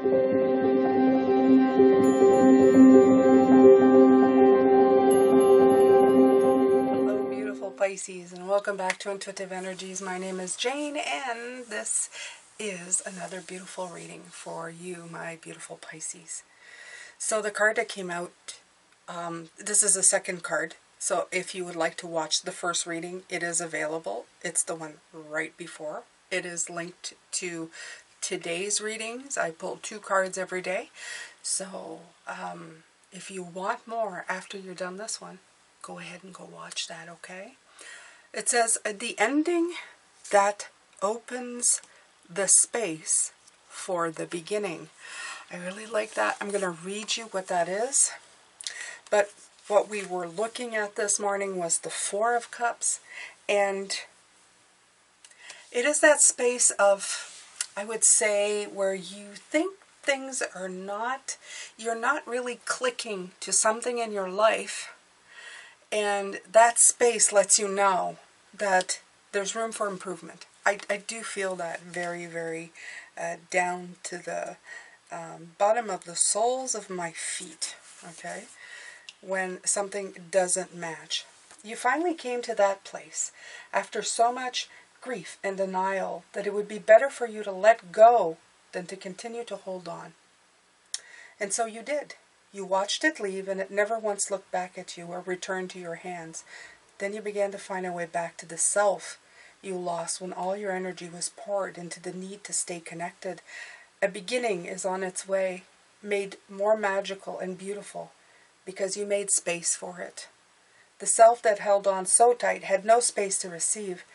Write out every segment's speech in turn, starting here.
Hello, beautiful Pisces, and welcome back to Intuitive Energies. My name is Jane, and this is another beautiful reading for you, my beautiful Pisces. So the card that came out, this is the second card. So if you would like to watch the first reading, it is available. It's the one right before. It is linked to today's readings. I pull 2 cards every day. So if you want more after you're done this one, go ahead and go watch that, okay? It says, the ending that opens the space for the beginning. I really like that. I'm going to read you what that is. But what we were looking at this morning was the 4 of Cups. And it is that space of, I would say, where you think things are not, you're not really clicking to something in your life. And that space lets you know that there's room for improvement. I do feel that very, very down to the bottom of the soles of my feet, okay, when something doesn't match. You finally came to that place after so much grief and denial that it would be better for you to let go than to continue to hold on. And so you did. You watched it leave, and it never once looked back at you or returned to your hands. Then you began to find a way back to the self you lost when all your energy was poured into the need to stay connected. A beginning is on its way, made more magical and beautiful, because you made space for it. The self that held on so tight had no space to receive.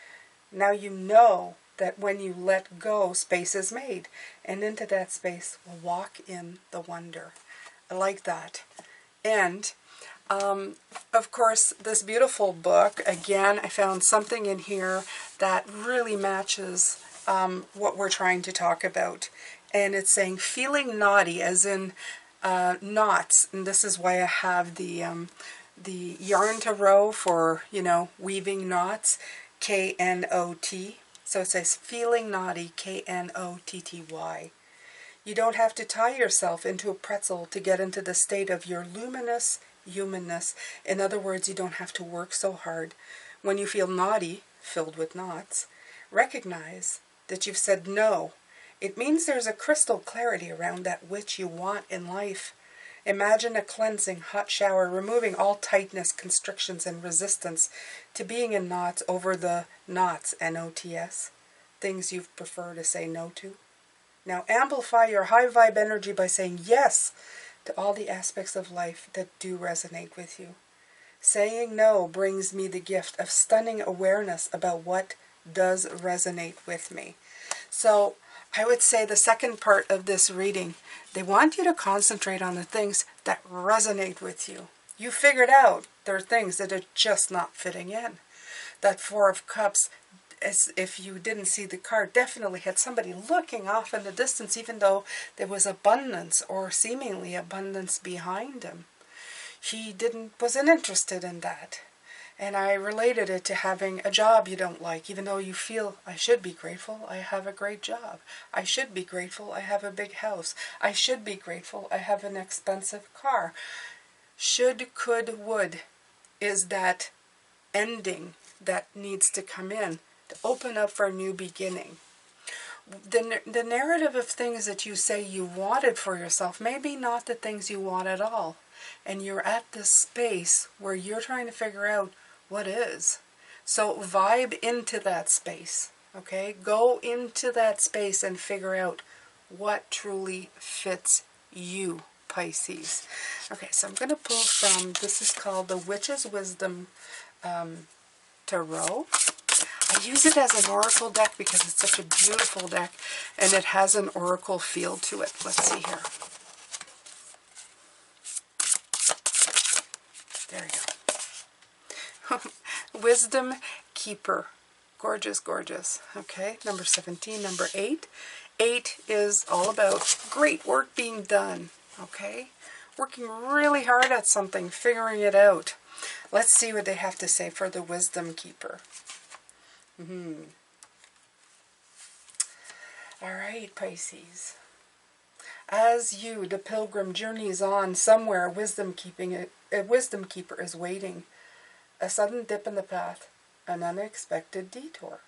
Now you know that when you let go, space is made, and into that space will walk in the wonder. I like that. And, of course, this beautiful book, again, I found something in here that really matches what we're trying to talk about. And it's saying feeling naughty, as in knots. And this is why I have the yarn to row for, weaving knots, K-N-O-T. So it says feeling naughty, K-N-O-T-T-Y. You don't have to tie yourself into a pretzel to get into the state of your luminous humanness. In other words, you don't have to work so hard. When you feel naughty, filled with knots, recognize that you've said no. It means there's a crystal clarity around that which you want in life. Imagine a cleansing hot shower, removing all tightness, constrictions, and resistance to being in knots over the knots, N-O-T-S, things you prefer to say no to. Now amplify your high vibe energy by saying yes to all the aspects of life that do resonate with you. Saying no brings me the gift of stunning awareness about what does resonate with me. So I would say the second part of this reading, they want you to concentrate on the things that resonate with you. You figured out there are things that are just not fitting in. That 4 of Cups, as if you didn't see the card, definitely had somebody looking off in the distance, even though there was abundance or seemingly abundance behind him. He wasn't interested in that. And I related it to having a job you don't like, even though you feel, I should be grateful, I have a great job. I should be grateful, I have a big house. I should be grateful, I have an expensive car. Should, could, would is that ending that needs to come in to open up for a new beginning. The narrative of things that you say you wanted for yourself may be not the things you want at all. And you're at this space where you're trying to figure out what is. So vibe into that space, okay? Go into that space and figure out what truly fits you, Pisces. Okay, so I'm going to pull from, this is called the Witch's Wisdom Tarot. I use it as an oracle deck because it's such a beautiful deck and it has an oracle feel to it. Let's see here. There you go. Wisdom Keeper. Gorgeous, gorgeous. Okay, number 17, number 8. 8 is all about great work being done. Okay, working really hard at something, figuring it out. Let's see what they have to say for the Wisdom Keeper. All right, Pisces. As you, the pilgrim, journeys on, somewhere a wisdom keeper is waiting. A sudden dip in the path, an unexpected detour,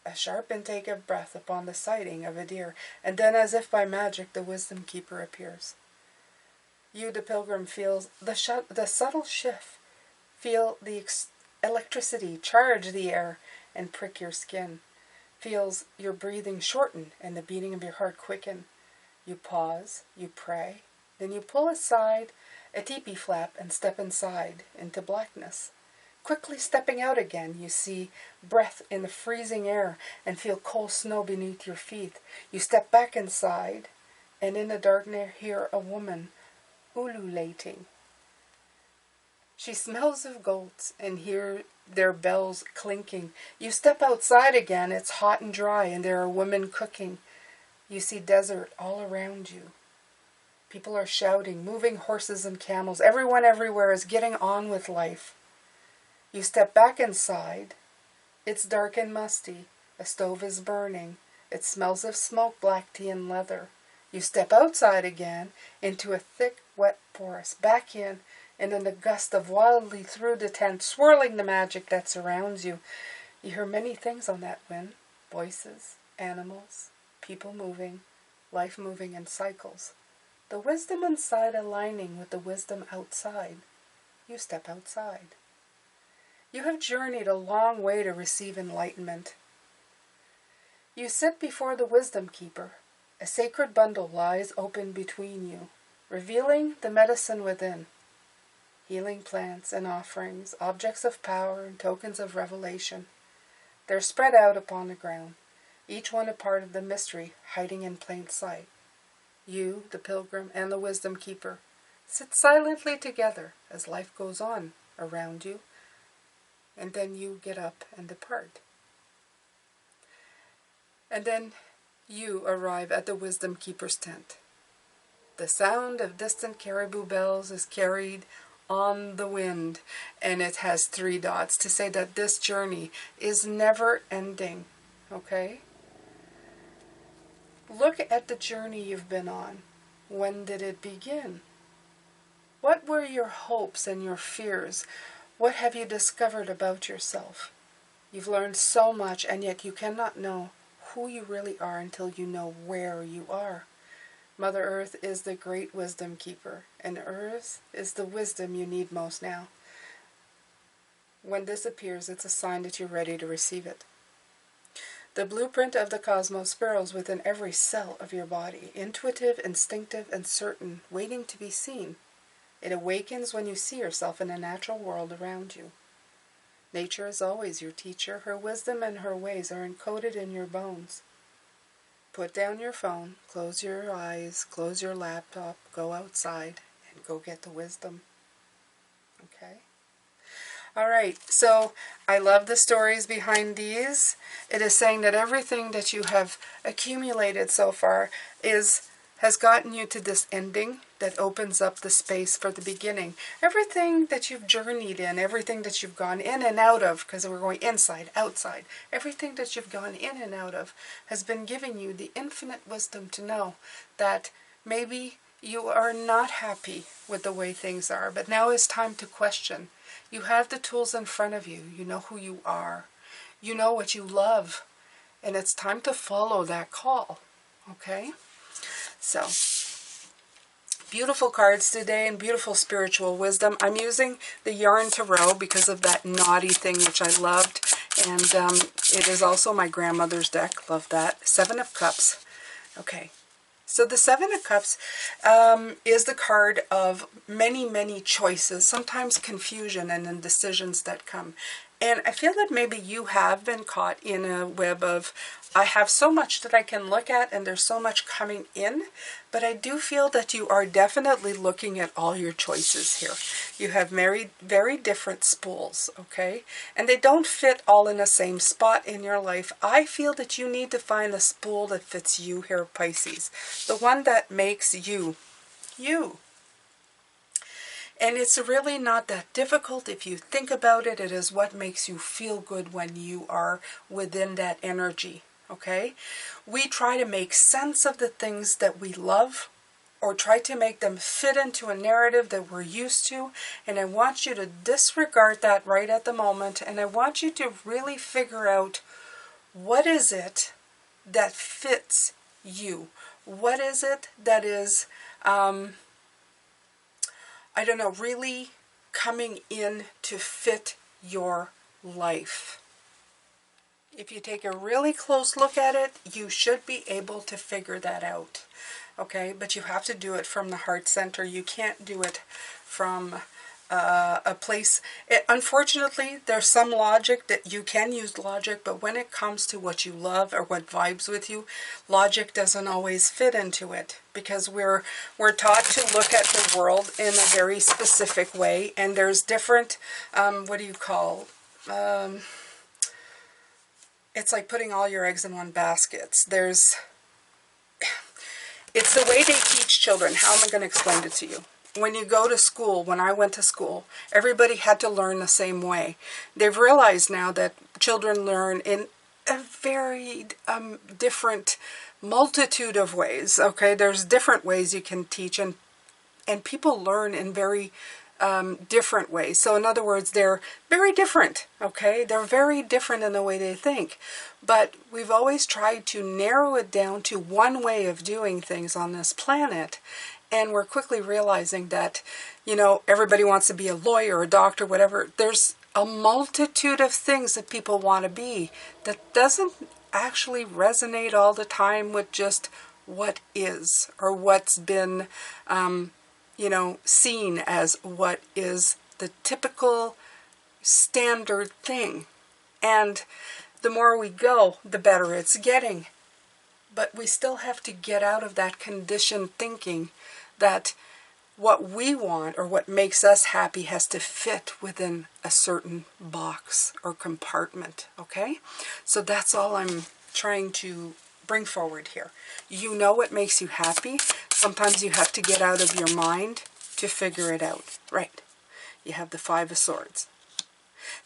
a sharp intake of breath upon the sighting of a deer, and then as if by magic the wisdom keeper appears. You, the pilgrim, feels the subtle shift, feel the electricity charge the air and prick your skin, feels your breathing shorten and the beating of your heart quicken. You pause, you pray, then you pull aside a teepee flap and step inside into blackness. Quickly stepping out again, you see breath in the freezing air and feel cold snow beneath your feet. You step back inside, and in the darkness hear a woman ululating. She smells of goats and hear their bells clinking. You step outside again, it's hot and dry, and there are women cooking. You see desert all around you. People are shouting, moving horses and camels. Everyone everywhere is getting on with life. You step back inside. It's dark and musty. A stove is burning. It smells of smoke, black tea, and leather. You step outside again into a thick, wet forest. Back in, and in a gust of wildly through the tent, swirling the magic that surrounds you. You hear many things on that wind. Voices, animals, people moving, life moving in cycles. The wisdom inside aligning with the wisdom outside. You step outside. You have journeyed a long way to receive enlightenment. You sit before the wisdom keeper. A sacred bundle lies open between you, revealing the medicine within. Healing plants and offerings, objects of power and tokens of revelation. They're spread out upon the ground, each one a part of the mystery hiding in plain sight. You, the pilgrim, and the wisdom keeper sit silently together as life goes on around you, and then you get up and depart. And then you arrive at the wisdom keeper's tent. The sound of distant caribou bells is carried on the wind, and it has 3 dots to say that this journey is never ending. Okay? Look at the journey you've been on. When did it begin? What were your hopes and your fears? What have you discovered about yourself? You've learned so much, and yet you cannot know who you really are until you know where you are. Mother Earth is the great wisdom keeper, and Earth is the wisdom you need most now. When this appears, it's a sign that you're ready to receive it. The blueprint of the cosmos spirals within every cell of your body, intuitive, instinctive, and certain, waiting to be seen. It awakens when you see yourself in the natural world around you. Nature is always your teacher. Her wisdom and her ways are encoded in your bones. Put down your phone, close your eyes, close your laptop, go outside, and go get the wisdom. Okay? All right, so I love the stories behind these. It is saying that everything that you have accumulated so far has gotten you to this ending that opens up the space for the beginning. Everything that you've journeyed in, everything that you've gone in and out of, because we're going inside, outside, everything that you've gone in and out of has been giving you the infinite wisdom to know that maybe you are not happy with the way things are, but now is time to question. You have the tools in front of you. You know who you are. You know what you love. And it's time to follow that call. Okay? So, beautiful cards today and beautiful spiritual wisdom. I'm using the Yarn Tarot because of that naughty thing which I loved. And it is also my grandmother's deck. Love that. 7 of Cups. Okay. So the 7 of Cups is the card of many, many choices, sometimes confusion and indecisions that come. And I feel that maybe you have been caught in a web of, I have so much that I can look at and there's so much coming in, but I do feel that you are definitely looking at all your choices here. You have very different spools, okay? And they don't fit all in the same spot in your life. I feel that you need to find the spool that fits you here, Pisces. The one that makes you, you. And it's really not that difficult. If you think about it, it is what makes you feel good when you are within that energy, okay? We try to make sense of the things that we love or try to make them fit into a narrative that we're used to. And I want you to disregard that right at the moment. And I want you to really figure out, what is it that fits you? What is it that is, I don't know, really coming in to fit your life? If you take a really close look at it, you should be able to figure that out. Okay, but you have to do it from the heart center. You can't do it from a place. Unfortunately, there's some logic that you can use logic, but when it comes to what you love or what vibes with you, logic doesn't always fit into it, because we're taught to look at the world in a very specific way, and there's different, what do you call, it's like putting all your eggs in one basket. It's the way they teach children. How am I going to explain it to you? When you go to school, when I went to school, everybody had to learn the same way. They've realized now that children learn in a very different multitude of ways. Okay, there's different ways you can teach, and people learn in very different ways. So in other words, they're very different. Okay, they're very different in the way they think. But we've always tried to narrow it down to one way of doing things on this planet. And we're quickly realizing that, you know, everybody wants to be a lawyer, a doctor, whatever. There's a multitude of things that people want to be that doesn't actually resonate all the time with just what is, or what's been, you know, seen as what is the typical standard thing. And the more we go, the better it's getting. But we still have to get out of that conditioned thinking that what we want or what makes us happy has to fit within a certain box or compartment, okay? So that's all I'm trying to bring forward here. You know what makes you happy. Sometimes you have to get out of your mind to figure it out. Right. You have the Five of Swords.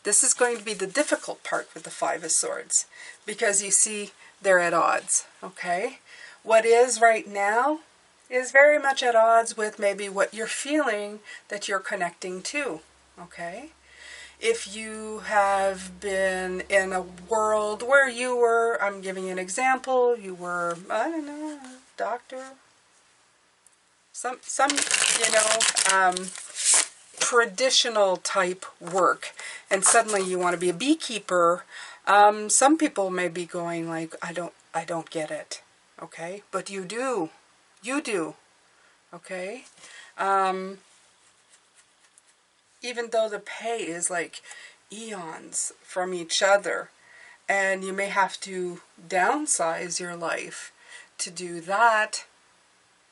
This is going to be the difficult part with the Five of Swords, because you see they're at odds, okay? What is right now is very much at odds with maybe what you're feeling that you're connecting to, okay? If you have been in a world where you were, I'm giving you an example, you were, I don't know, a doctor, some you know, traditional type work, and suddenly you want to be a beekeeper, some people may be going like, I don't get it, okay? But you do. You do, okay? Even though the pay is like eons from each other, and you may have to downsize your life to do that,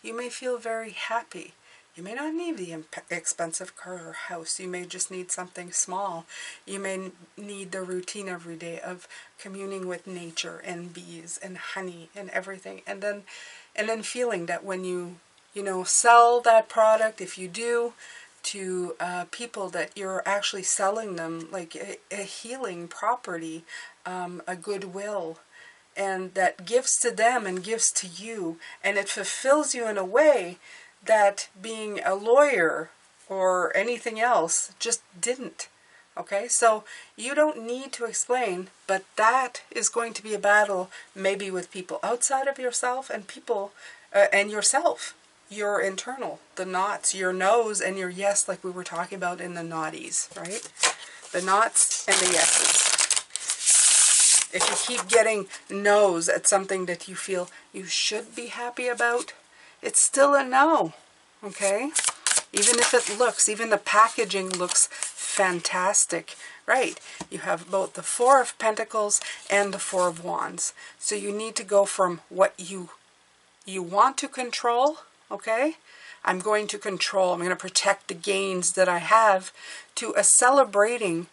you may feel very happy. You may not need the expensive car or house. You may just need something small. You may need the routine every day of communing with nature and bees and honey and everything. And then feeling that when you know, sell that product, if you do, to people, that you're actually selling them like a healing property, a goodwill, and that gives to them and gives to you, and it fulfills you in a way that being a lawyer or anything else just didn't. Okay, so you don't need to explain, but that is going to be a battle maybe with people outside of yourself and people and yourself, your internal, the knots, your no's and your yes, like we were talking about in the naughties, right? The knots and the yeses. If you keep getting no's at something that you feel you should be happy about, it's still a no, okay? Even if it looks, even the packaging looks fantastic, right? You have both the Four of Pentacles and the Four of Wands. So you need to go from what you want to control, okay? I'm going to control, I'm going to protect the gains that I have, to a celebrating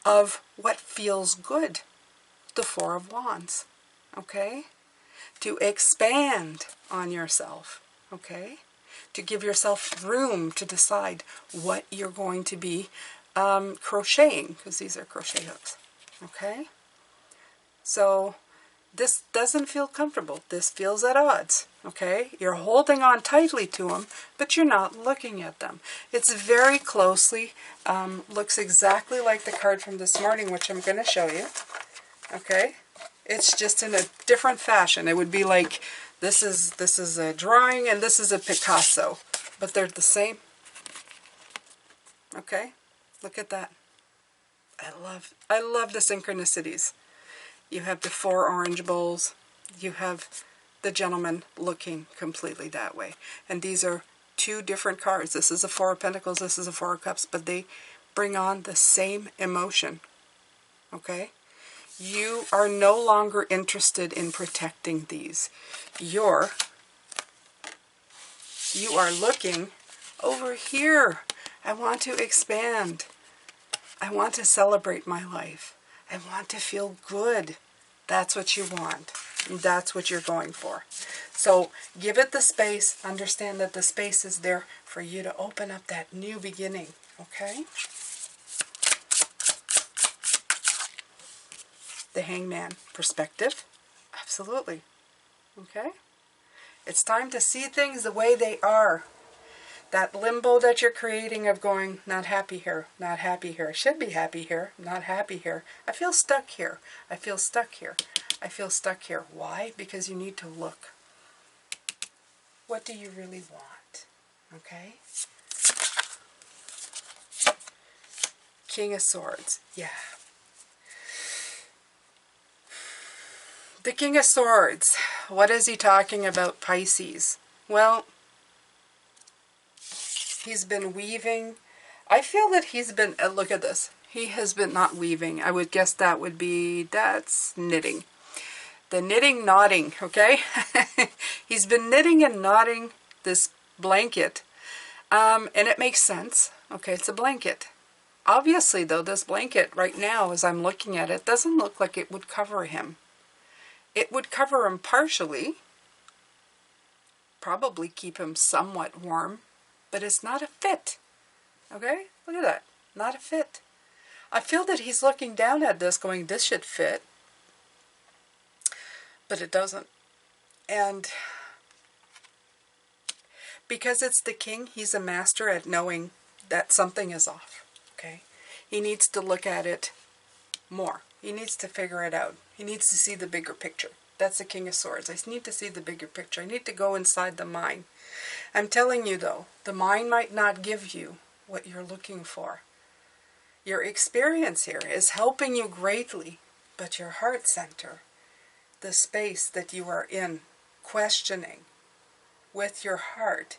of what feels good, the Four of Wands, okay? To expand on yourself, okay? To give yourself room to decide what you're going to be crocheting, because these are crochet hooks, okay? So this doesn't feel comfortable. This feels at odds, Okay? You're holding on tightly to them, but you're not looking at them. It's very closely, looks exactly like the card from this morning, which I'm going to show you. Okay? It's just in a different fashion. It would be like this is a drawing and this is a Picasso, but they're the same. Okay? Look at that. I love the synchronicities. You have the 4 orange bowls. You have the gentleman looking completely that way. And these are 2 different cards. This is a 4 of Pentacles, this is a 4 of Cups, but they bring on the same emotion. Okay? You are no longer interested in protecting these. You are looking over here. I want to expand. I want to celebrate my life. I want to feel good. That's what you want. That's what you're going for. So give it the space. Understand that the space is there for you to open up that new beginning. Okay? The Hangman perspective. Absolutely. Okay? It's time to see things the way they are. That limbo that you're creating of going, not happy here, not happy here, should be happy here, not happy here. I feel stuck here. I feel stuck here. I feel stuck here. Why? Because you need to look. What do you really want? Okay? King of Swords. Yeah. The King of Swords. What is he talking about, Pisces? Well, he's been weaving. I feel that he's been, look at this. He has been not weaving. I would guess that would be, that's knitting. The knitting, knotting, okay? He's been knitting and knotting this blanket. And it makes sense. Okay, it's a blanket. Obviously, though, this blanket right now, as I'm looking at it, doesn't look like it would cover him. It would cover him partially. Probably keep him somewhat warm. But it's not a fit. Okay? Look at that. Not a fit. I feel that he's looking down at this going, this should fit. But it doesn't. And because it's the king, he's a master at knowing that something is off. Okay? He needs to look at it more. He needs to figure it out. He needs to see the bigger picture. That's the King of Swords. I need to see the bigger picture. I need to go inside the mind. I'm telling you, though, the mind might not give you what you're looking for. Your experience here is helping you greatly, but your heart center, the space that you are in, questioning with your heart,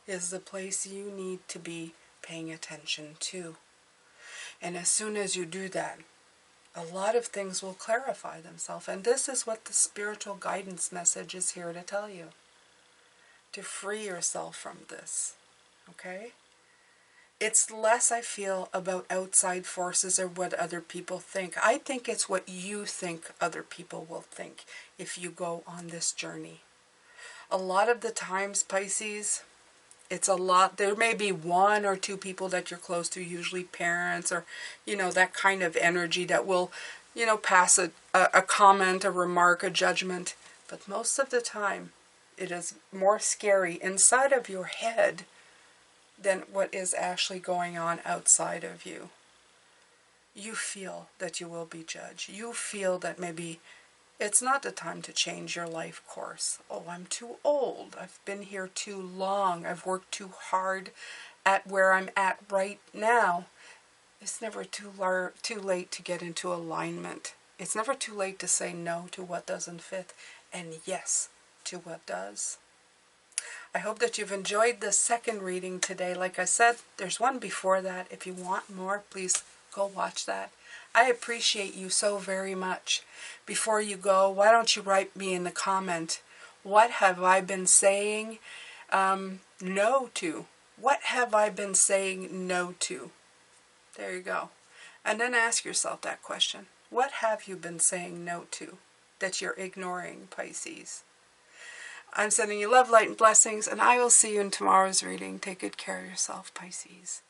is the place you need to be paying attention to. And as soon as you do that, a lot of things will clarify themselves. And this is what the spiritual guidance message is here to tell you. To free yourself from this. Okay? It's less, I feel, about outside forces or what other people think. I think it's what you think other people will think if you go on this journey. A lot of the times, Pisces, it's a lot. There may be 1 or 2 people that you're close to, usually parents or, that kind of energy that will, pass a comment, a remark, a judgment. But most of the time, it is more scary inside of your head than what is actually going on outside of you. You feel that you will be judged. You feel that maybe it's not the time to change your life course. Oh, I'm too old. I've been here too long. I've worked too hard at where I'm at right now. It's never too late to get into alignment. It's never too late to say no to what doesn't fit and yes to what does. I hope that you've enjoyed the second reading today. Like I said, there's one before that. If you want more, please go watch that. I appreciate you so very much. Before you go, why don't you write me in the comment, what have I been saying no to? What have I been saying no to? There you go. And then ask yourself that question. What have you been saying no to that you're ignoring, Pisces? I'm sending you love, light, and blessings, and I will see you in tomorrow's reading. Take good care of yourself, Pisces.